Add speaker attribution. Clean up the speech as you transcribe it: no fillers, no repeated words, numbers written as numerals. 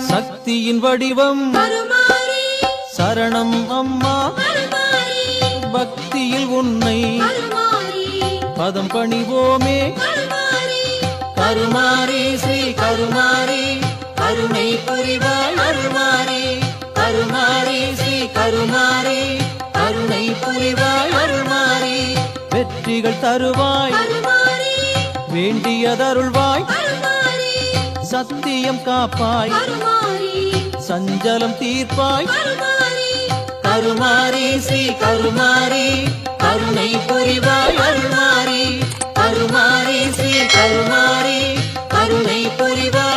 Speaker 1: சக்தியின் வடிவம்
Speaker 2: கருமாரி
Speaker 1: சரணம் அம்மா
Speaker 2: கருமாரி
Speaker 1: பக்தியில் உன்னை
Speaker 2: கருமாரி
Speaker 1: பதம் பணிவோமே
Speaker 2: கருமாரி
Speaker 1: கருமாரி ஸ்ரீ கருமாரி கருணை புரிவாய் அருள்மாரி கருமாரி ஸ்ரீ கருமாரி கருணை புரிவாய் அருள்மாரி வெற்றிகள் தருவாய்
Speaker 2: கருமாரி
Speaker 1: வேண்டியதருள்வாய்
Speaker 2: கருமாரி
Speaker 1: சத்தியம் காப்பாய்
Speaker 2: கருமாரி
Speaker 1: சஞ்சலம் தீர்ப்பாய்
Speaker 2: கருமாரி
Speaker 1: கருமாரி ஸ்ரீ கருமாரி கருணை புரிவாய் அருள்மாரி கருமாரி ஸ்ரீ கருமாரி கருணை புரிவாய்